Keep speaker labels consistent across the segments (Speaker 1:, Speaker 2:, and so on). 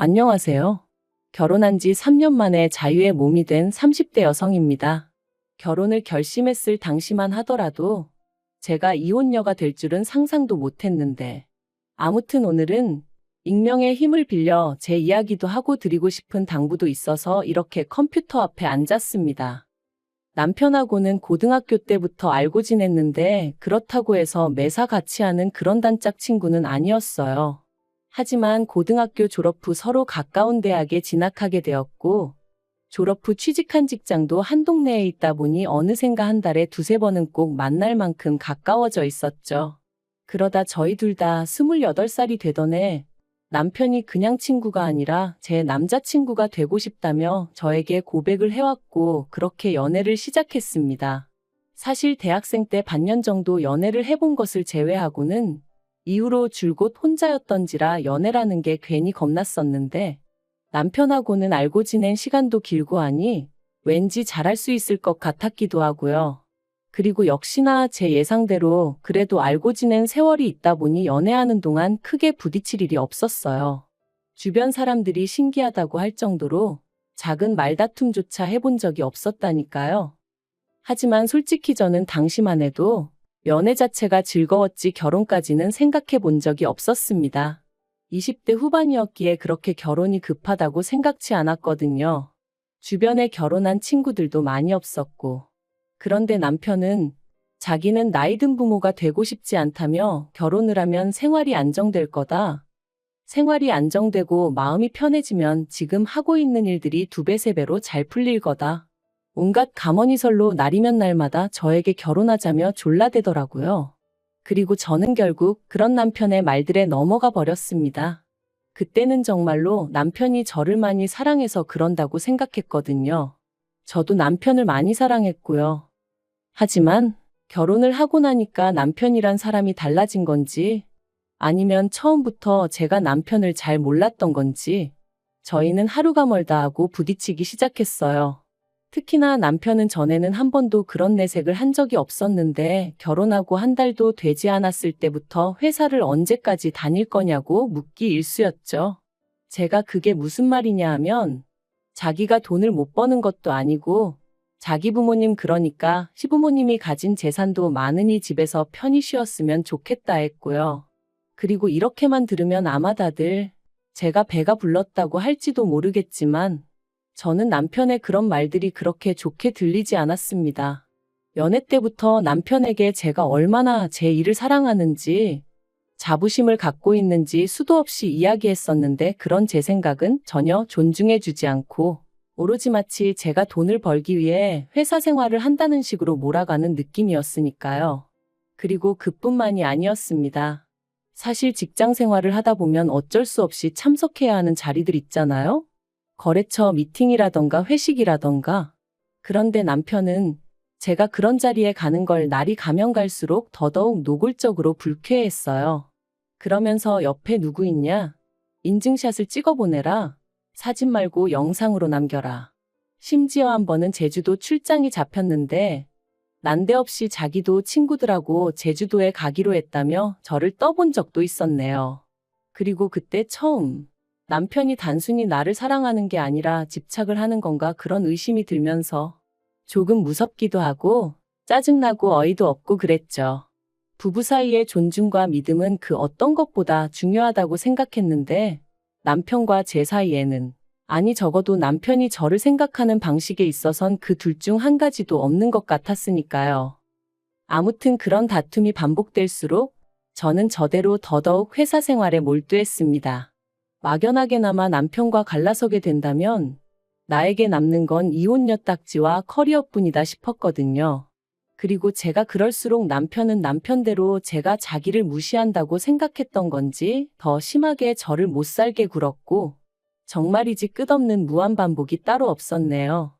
Speaker 1: 안녕하세요. 결혼한 지 3년 만에 자유의 몸이 된 30대 여성입니다. 결혼을 결심했을 당시만 하더라도 제가 이혼녀가 될 줄은 상상도 못했는데, 아무튼 오늘은 익명의 힘을 빌려 제 이야기도 하고 드리고 싶은 당부도 있어서 이렇게 컴퓨터 앞에 앉았습니다. 남편하고는 고등학교 때부터 알고 지냈는데 그렇다고 해서 매사 같이 하는 그런 단짝 친구는 아니었어요. 하지만 고등학교 졸업 후 서로 가까운 대학에 진학하게 되었고, 졸업 후 취직한 직장도 한 동네에 있다 보니 어느샌가 한 달에 두세 번은 꼭 만날 만큼 가까워져 있었죠. 그러다 저희 둘 다 28살이 되던 해 남편이 그냥 친구가 아니라 제 남자친구가 되고 싶다며 저에게 고백을 해왔고 그렇게 연애를 시작했습니다. 사실 대학생 때 반년 정도 연애를 해본 것을 제외하고는 이후로 줄곧 혼자였던지라 연애라는 게 괜히 겁났었는데, 남편하고는 알고 지낸 시간도 길고 하니 왠지 잘할 수 있을 것 같았기도 하고요. 그리고 역시나 제 예상대로 그래도 알고 지낸 세월이 있다 보니 연애하는 동안 크게 부딪힐 일이 없었어요. 주변 사람들이 신기하다고 할 정도로 작은 말다툼조차 해본 적이 없었다니까요. 하지만 솔직히 저는 당시만 해도 연애 자체가 즐거웠지 결혼까지는 생각해 본 적이 없었습니다. 20대 후반이었기에 그렇게 결혼이 급하다고 생각치 않았거든요. 주변에 결혼한 친구들도 많이 없었고. 그런데 남편은 자기는 나이 든 부모가 되고 싶지 않다며 결혼을 하면 생활이 안정될 거다. 생활이 안정되고 마음이 편해지면 지금 하고 있는 일들이 2배, 3배로 잘 풀릴 거다. 온갖 감언이설로 날이면 날마다 저에게 결혼하자며 졸라대더라고요. 그리고 저는 결국 그런 남편의 말들에 넘어가 버렸습니다. 그때는 정말로 남편이 저를 많이 사랑해서 그런다고 생각했거든요. 저도 남편을 많이 사랑했고요. 하지만 결혼을 하고 나니까 남편이란 사람이 달라진 건지, 아니면 처음부터 제가 남편을 잘 몰랐던 건지, 저희는 하루가 멀다 하고 부딪히기 시작했어요. 특히나 남편은 전에는 한 번도 그런 내색을 한 적이 없었는데 결혼하고 한 달도 되지 않았을 때부터 회사를 언제까지 다닐 거냐고 묻기 일쑤였죠. 제가 그게 무슨 말이냐 하면 자기가 돈을 못 버는 것도 아니고 자기 부모님, 그러니까 시부모님이 가진 재산도 많으니 집에서 편히 쉬었으면 좋겠다 했고요. 그리고 이렇게만 들으면 아마 다들 제가 배가 불렀다고 할지도 모르겠지만 저는 남편의 그런 말들이 그렇게 좋게 들리지 않았습니다. 연애 때부터 남편에게 제가 얼마나 제 일을 사랑하는지, 자부심을 갖고 있는지 수도 없이 이야기했었는데 그런 제 생각은 전혀 존중해주지 않고 오로지 마치 제가 돈을 벌기 위해 회사 생활을 한다는 식으로 몰아가는 느낌이었으니까요. 그리고 그뿐만이 아니었습니다. 사실 직장 생활을 하다 보면 어쩔 수 없이 참석해야 하는 자리들 있잖아요. 거래처 미팅이라던가 회식이라던가. 그런데 남편은 제가 그런 자리에 가는 걸 날이 가면 갈수록 더더욱 노골적으로 불쾌해했어요. 그러면서 옆에 누구 있냐? 인증샷을 찍어보내라. 사진 말고 영상으로 남겨라. 심지어 한 번은 제주도 출장이 잡혔는데 난데없이 자기도 친구들하고 제주도에 가기로 했다며 저를 떠본 적도 있었네요. 그리고 그때 처음 남편이 단순히 나를 사랑하는 게 아니라 집착을 하는 건가 그런 의심이 들면서 조금 무섭기도 하고 짜증나고 어이도 없고 그랬죠. 부부 사이의 존중과 믿음은 그 어떤 것보다 중요하다고 생각했는데 남편과 제 사이에는, 아니 적어도 남편이 저를 생각하는 방식에 있어선 그 둘 중 한 가지도 없는 것 같았으니까요. 아무튼 그런 다툼이 반복될수록 저는 저대로 더더욱 회사 생활에 몰두했습니다. 막연하게나마 남편과 갈라서게 된다면 나에게 남는 건 이혼녀 딱지와 커리어뿐이다 싶었거든요. 그리고 제가 그럴수록 남편은 남편대로 제가 자기를 무시한다고 생각했던 건지 더 심하게 저를 못 살게 굴었고, 정말이지 끝없는 무한반복이 따로 없었네요.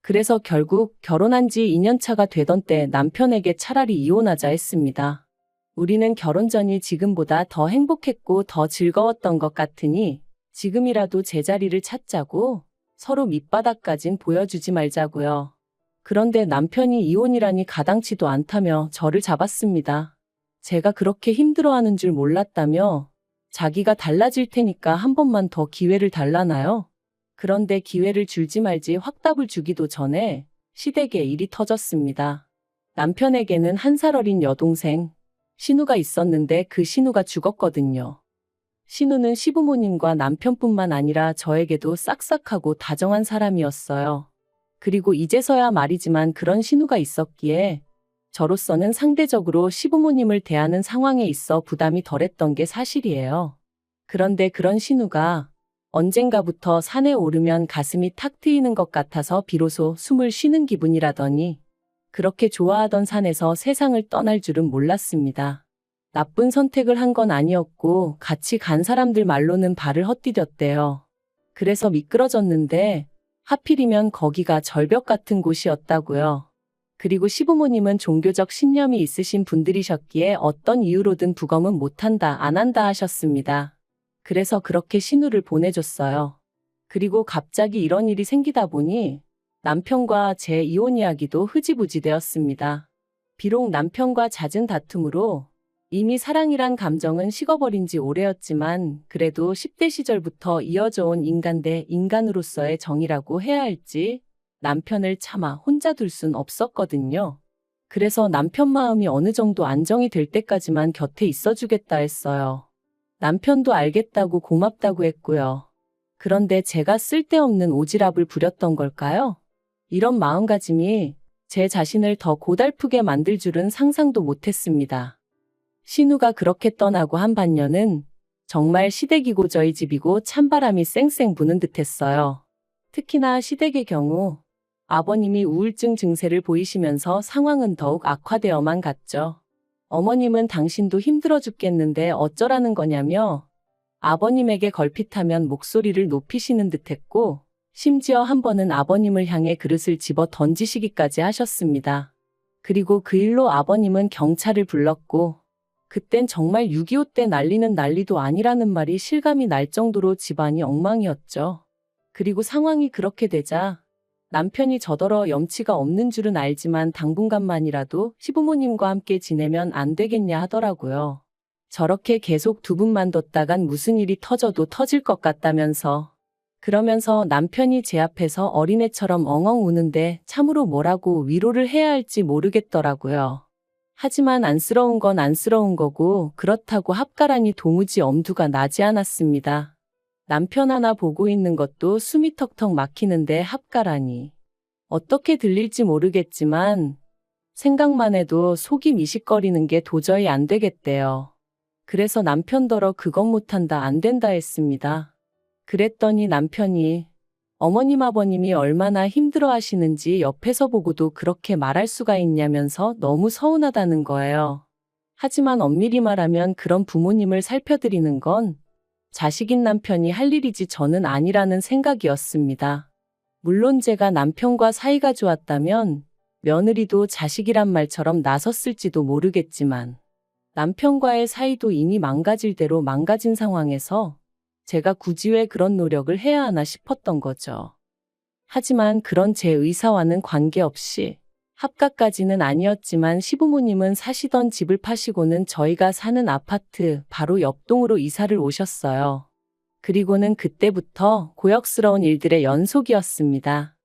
Speaker 1: 그래서 결국 결혼한 지 2년 차가 되던 때 남편에게 차라리 이혼하자 했습니다. 우리는 결혼 전이 지금보다 더 행복했고 더 즐거웠던 것 같으니 지금이라도 제자리를 찾자고, 서로 밑바닥까진 보여주지 말자고요. 그런데 남편이 이혼이라니 가당치도 않다며 저를 잡았습니다. 제가 그렇게 힘들어하는 줄 몰랐다며 자기가 달라질 테니까 한 번만 더 기회를 달라나요? 그런데 기회를 줄지 말지 확답을 주기도 전에 시댁에 일이 터졌습니다. 남편에게는 1살 어린 여동생, 신우가 있었는데 그 신우가 죽었거든요. 신우는 시부모님과 남편뿐만 아니라 저에게도 싹싹하고 다정한 사람이었어요. 그리고 이제서야 말이지만 그런 신우가 있었기에 저로서는 상대적으로 시부모님을 대하는 상황에 있어 부담이 덜했던 게 사실이에요. 그런데 그런 신우가 언젠가부터 산에 오르면 가슴이 탁 트이는 것 같아서 비로소 숨을 쉬는 기분이라더니 그렇게 좋아하던 산에서 세상을 떠날 줄은 몰랐습니다. 나쁜 선택을 한 건 아니었고 같이 간 사람들 말로는 발을 헛디뎠대요. 그래서 미끄러졌는데 하필이면 거기가 절벽 같은 곳이었다고요. 그리고 시부모님은 종교적 신념이 있으신 분들이셨기에 어떤 이유로든 부검은 못한다, 안 한다 하셨습니다. 그래서 그렇게 신우를 보내줬어요. 그리고 갑자기 이런 일이 생기다 보니 남편과 제 이혼 이야기도 흐지부지 되었습니다. 비록 남편과 잦은 다툼으로 이미 사랑이란 감정은 식어버린 지 오래였지만 그래도 10대 시절부터 이어져 온 인간 대 인간으로서의 정이라고 해야 할지 남편을 차마 혼자 둘 순 없었거든요. 그래서 남편 마음이 어느 정도 안정이 될 때까지만 곁에 있어주겠다 했어요. 남편도 알겠다고 고맙다고 했고요. 그런데 제가 쓸데없는 오지랖을 부렸던 걸까요? 이런 마음가짐이 제 자신을 더 고달프게 만들 줄은 상상도 못했습니다. 신우가 그렇게 떠나고 한 반년은 정말 시댁이고 저희 집이고 찬바람이 쌩쌩 부는 듯했어요. 특히나 시댁의 경우 아버님이 우울증 증세를 보이시면서 상황은 더욱 악화되어만 갔죠. 어머님은 당신도 힘들어 죽겠는데 어쩌라는 거냐며 아버님에게 걸핏하면 목소리를 높이시는 듯했고 심지어 한 번은 아버님을 향해 그릇을 집어 던지시기까지 하셨습니다. 그리고 그 일로 아버님은 경찰을 불렀고 그땐 정말 6.25 때 난리는 난리도 아니라는 말이 실감이 날 정도로 집안이 엉망이었죠. 그리고 상황이 그렇게 되자 남편이 저더러 염치가 없는 줄은 알지만 당분간만이라도 시부모님과 함께 지내면 안 되겠냐 하더라고요. 저렇게 계속 두 분만 뒀다간 무슨 일이 터져도 터질 것 같다면서. 그러면서 남편이 제 앞에서 어린애처럼 엉엉 우는데 참으로 뭐라고 위로를 해야 할지 모르겠더라고요. 하지만 안쓰러운 건 안쓰러운 거고 그렇다고 합가라니 도무지 엄두가 나지 않았습니다. 남편 하나 보고 있는 것도 숨이 턱턱 막히는데 합가라니. 어떻게 들릴지 모르겠지만 생각만 해도 속이 미식거리는 게 도저히 안 되겠대요. 그래서 남편더러 그건 못한다 안 된다 했습니다. 그랬더니 남편이 어머님 아버님이 얼마나 힘들어 하시는지 옆에서 보고도 그렇게 말할 수가 있냐면서 너무 서운하다는 거예요. 하지만 엄밀히 말하면 그런 부모님을 살펴드리는 건 자식인 남편이 할 일이지 저는 아니라는 생각이었습니다. 물론 제가 남편과 사이가 좋았다면 며느리도 자식이란 말처럼 나섰을지도 모르겠지만 남편과의 사이도 이미 망가질 대로 망가진 상황에서 제가 굳이 왜 그런 노력을 해야 하나 싶었던 거죠. 하지만 그런 제 의사와는 관계없이 합가까지는 아니었지만 시부모님은 사시던 집을 파시고는 저희가 사는 아파트 바로 옆동으로 이사를 오셨어요. 그리고는 그때부터 고역스러운 일들의 연속이었습니다.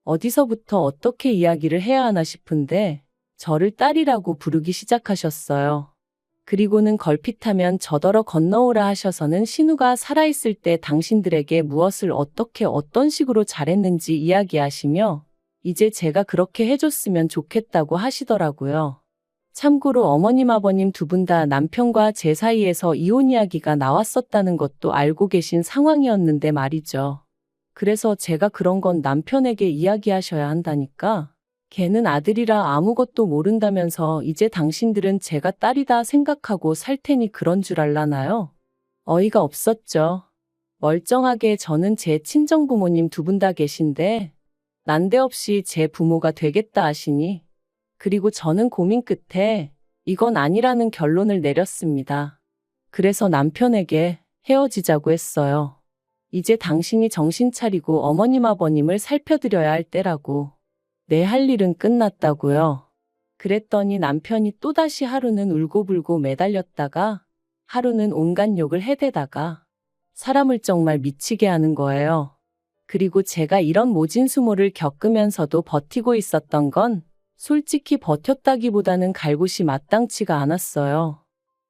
Speaker 1: 어디서부터 어떻게 이야기를 해야 하나 싶은데 저를 딸이라고 부르기 시작하셨어요. 그리고는 걸핏하면 저더러 건너오라 하셔서는 신우가 살아있을 때 당신들에게 무엇을 어떻게 어떤 식으로 잘했는지 이야기하시며 이제 제가 그렇게 해줬으면 좋겠다고 하시더라고요. 참고로 어머님 아버님 두 분 다 남편과 제 사이에서 이혼 이야기가 나왔었다는 것도 알고 계신 상황이었는데 말이죠. 그래서 제가 그런 건 남편에게 이야기하셔야 한다니까. 걔는 아들이라 아무것도 모른다면서 이제 당신들은 제가 딸이다 생각하고 살 테니 그런 줄 알라나요? 어이가 없었죠. 멀쩡하게 저는 제 친정부모님 두 분 다 계신데 난데없이 제 부모가 되겠다 하시니 그리고 저는 고민 끝에 이건 아니라는 결론을 내렸습니다. 그래서 남편에게 헤어지자고 했어요. 이제 당신이 정신 차리고 어머님 아버님을 살펴드려야 할 때라고. 내 할 일은 끝났다고요. 그랬더니 남편이 또다시 하루는 울고불고 매달렸다가 하루는 온갖 욕을 해대다가 사람을 정말 미치게 하는 거예요. 그리고 제가 이런 모진수모를 겪으면서도 버티고 있었던 건 솔직히 버텼다기보다는 갈 곳이 마땅치가 않았어요.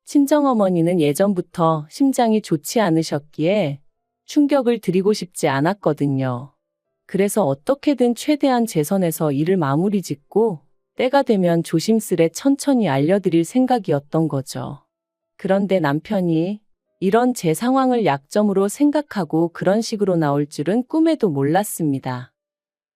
Speaker 1: 친정어머니는 예전부터 심장이 좋지 않으셨기에 충격을 드리고 싶지 않았거든요. 그래서 어떻게든 최대한 제 선에서 일을 마무리 짓고 때가 되면 조심스레 천천히 알려드릴 생각이었던 거죠. 그런데 남편이 이런 제 상황을 약점으로 생각하고 그런 식으로 나올 줄은 꿈에도 몰랐습니다.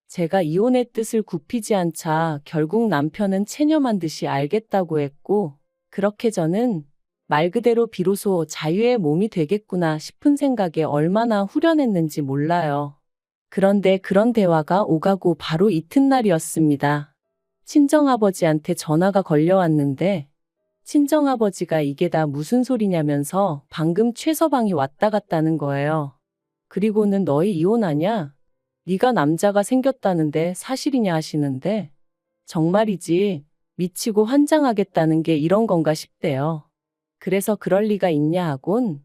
Speaker 1: 제가 이혼의 뜻을 굽히지 않자 결국 남편은 체념한 듯이 알겠다고 했고, 그렇게 저는 말 그대로 비로소 자유의 몸이 되겠구나 싶은 생각에 얼마나 후련했는지 몰라요. 그런데 그런 대화가 오가고 바로 이튿날이었습니다. 친정아버지한테 전화가 걸려왔는데 친정아버지가 이게 다 무슨 소리냐면서 방금 최서방이 왔다 갔다는 거예요. 그리고는 너희 이혼하냐? 네가 남자가 생겼다는데 사실이냐 하시는데 정말이지 미치고 환장하겠다는 게 이런 건가 싶대요. 그래서 그럴 리가 있냐 하곤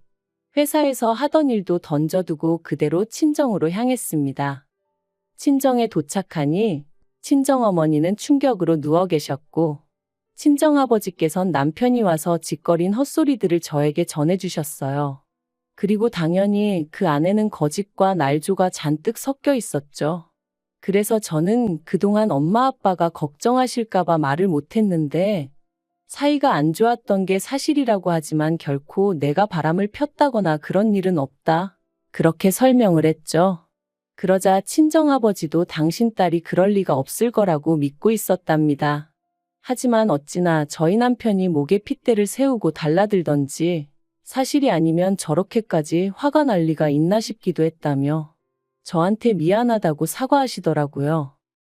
Speaker 1: 회사에서 하던 일도 던져두고 그대로 친정으로 향했습니다. 친정에 도착하니 친정어머니는 충격으로 누워 계셨고 친정아버지께선 남편이 와서 짓거린 헛소리들을 저에게 전해주셨어요. 그리고 당연히 그 안에는 거짓과 날조가 잔뜩 섞여 있었죠. 그래서 저는 그동안 엄마 아빠가 걱정하실까봐 말을 못했는데 사이가 안 좋았던 게 사실이라고 하지만 결코 내가 바람을 폈다거나 그런 일은 없다. 그렇게 설명을 했죠. 그러자 친정아버지도 당신 딸이 그럴 리가 없을 거라고 믿고 있었답니다. 하지만 어찌나 저희 남편이 목에 핏대를 세우고 달라들던지 사실이 아니면 저렇게까지 화가 날 리가 있나 싶기도 했다며 저한테 미안하다고 사과하시더라고요.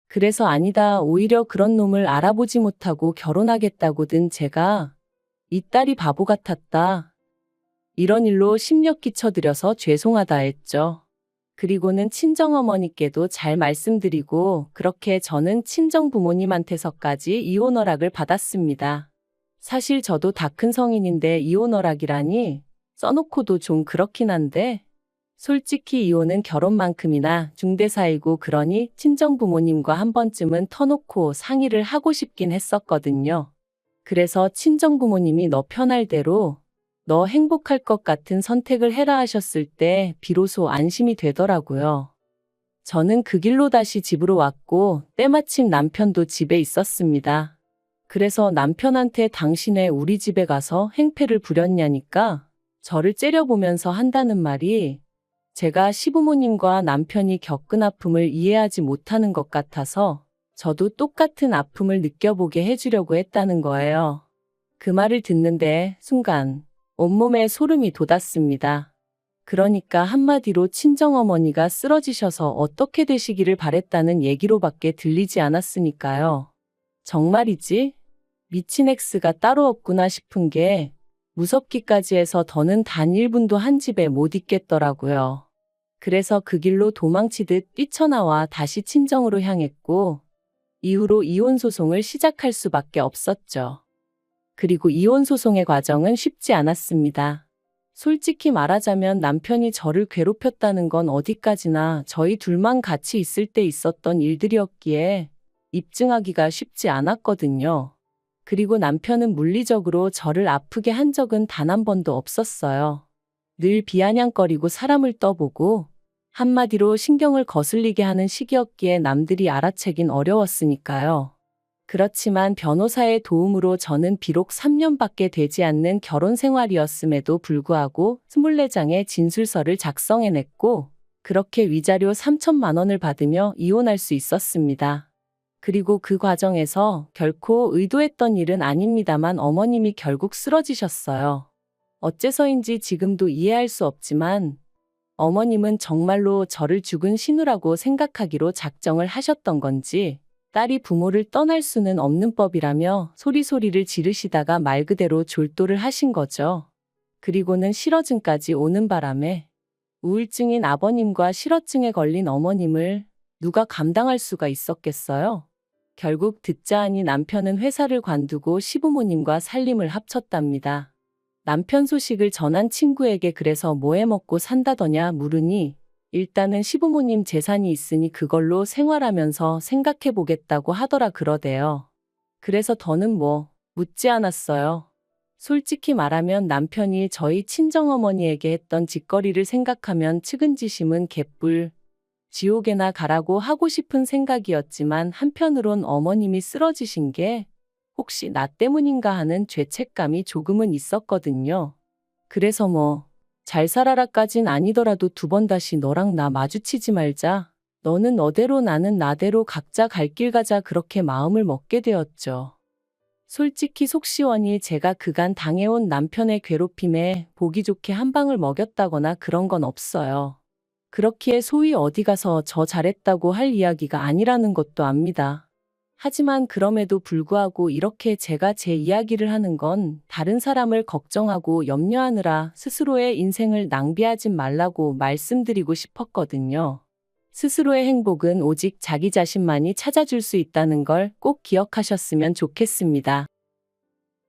Speaker 1: 그래서 아니다, 오히려 그런 놈을 알아보지 못하고 결혼하겠다고든 제가 이 딸이 바보 같았다. 이런 일로 심력 끼쳐드려서 죄송하다 했죠. 그리고는 친정어머니께도 잘 말씀드리고 그렇게 저는 친정부모님한테서까지 이혼 허락을 받았습니다. 사실 저도 다 큰 성인인데 이혼 허락이라니 써놓고도 좀 그렇긴 한데 솔직히 이혼은 결혼만큼이나 중대사이고 그러니 친정부모님과 한 번쯤은 터놓고 상의를 하고 싶긴 했었거든요. 그래서 친정부모님이 너 편할 대로 너 행복할 것 같은 선택을 해라 하셨을 때 비로소 안심이 되더라고요. 저는 그 길로 다시 집으로 왔고 때마침 남편도 집에 있었습니다. 그래서 남편한테 당신의 우리 집에 가서 행패를 부렸냐니까 저를 째려보면서 한다는 말이 제가 시부모님과 남편이 겪은 아픔을 이해하지 못하는 것 같아서 저도 똑같은 아픔을 느껴보게 해주려고 했다는 거예요. 그 말을 듣는데 순간 온몸에 소름이 돋았습니다. 그러니까 한마디로 친정어머니가 쓰러지셔서 어떻게 되시기를 바랬다는 얘기로밖에 들리지 않았으니까요. 정말이지? 미친 X가 따로 없구나 싶은 게 무섭기까지 해서 더는 단 1분도 한 집에 못 있겠더라고요. 그래서 그 길로 도망치듯 뛰쳐나와 다시 친정으로 향했고 이후로 이혼소송을 시작할 수밖에 없었죠. 그리고 이혼소송의 과정은 쉽지 않았습니다. 솔직히 말하자면 남편이 저를 괴롭혔다는 건 어디까지나 저희 둘만 같이 있을 때 있었던 일들이었기에 입증하기가 쉽지 않았거든요. 그리고 남편은 물리적으로 저를 아프게 한 적은 단 한 번도 없었어요. 늘 비아냥거리고 사람을 떠보고 한마디로 신경을 거슬리게 하는 시기였기에 남들이 알아채긴 어려웠으니까요. 그렇지만 변호사의 도움으로 저는 비록 3년밖에 되지 않는 결혼 생활이었음에도 불구하고 24장의 진술서를 작성해냈고 그렇게 위자료 3천만 원을 받으며 이혼할 수 있었습니다. 그리고 그 과정에서 결코 의도했던 일은 아닙니다만 어머님이 결국 쓰러지셨어요. 어째서인지 지금도 이해할 수 없지만 어머님은 정말로 저를 죽은 신우라고 생각하기로 작정을 하셨던 건지 딸이 부모를 떠날 수는 없는 법이라며 소리소리를 지르시다가 말 그대로 졸도를 하신 거죠. 그리고는 실어증까지 오는 바람에 우울증인 아버님과 실어증에 걸린 어머님을 누가 감당할 수가 있었겠어요? 결국 듣자 하니 남편은 회사를 관두고 시부모님과 살림을 합쳤답니다. 남편 소식을 전한 친구에게 그래서 뭐 해 먹고 산다더냐 물으니 일단은 시부모님 재산이 있으니 그걸로 생활하면서 생각해 보겠다고 하더라 그러대요. 그래서 더는 뭐 묻지 않았어요. 솔직히 말하면 남편이 저희 친정어머니에게 했던 짓거리를 생각하면 측은지심은 개뿔, 지옥에나 가라고 하고 싶은 생각이었지만 한편으론 어머님이 쓰러지신 게 혹시 나 때문인가 하는 죄책감이 조금은 있었거든요. 그래서 뭐 잘 살아라까진 아니더라도 두 번 다시 너랑 나 마주치지 말자. 너는 너대로 나는 나대로 각자 갈 길 가자 그렇게 마음을 먹게 되었죠. 솔직히 속 시원히 제가 그간 당해온 남편의 괴롭힘에 보기 좋게 한 방을 먹였다거나 그런 건 없어요. 그렇기에 소위 어디 가서 저 잘했다고 할 이야기가 아니라는 것도 압니다. 하지만 그럼에도 불구하고 이렇게 제가 제 이야기를 하는 건 다른 사람을 걱정하고 염려하느라 스스로의 인생을 낭비하지 말라고 말씀드리고 싶었거든요. 스스로의 행복은 오직 자기 자신만이 찾아줄 수 있다는 걸 꼭 기억하셨으면 좋겠습니다.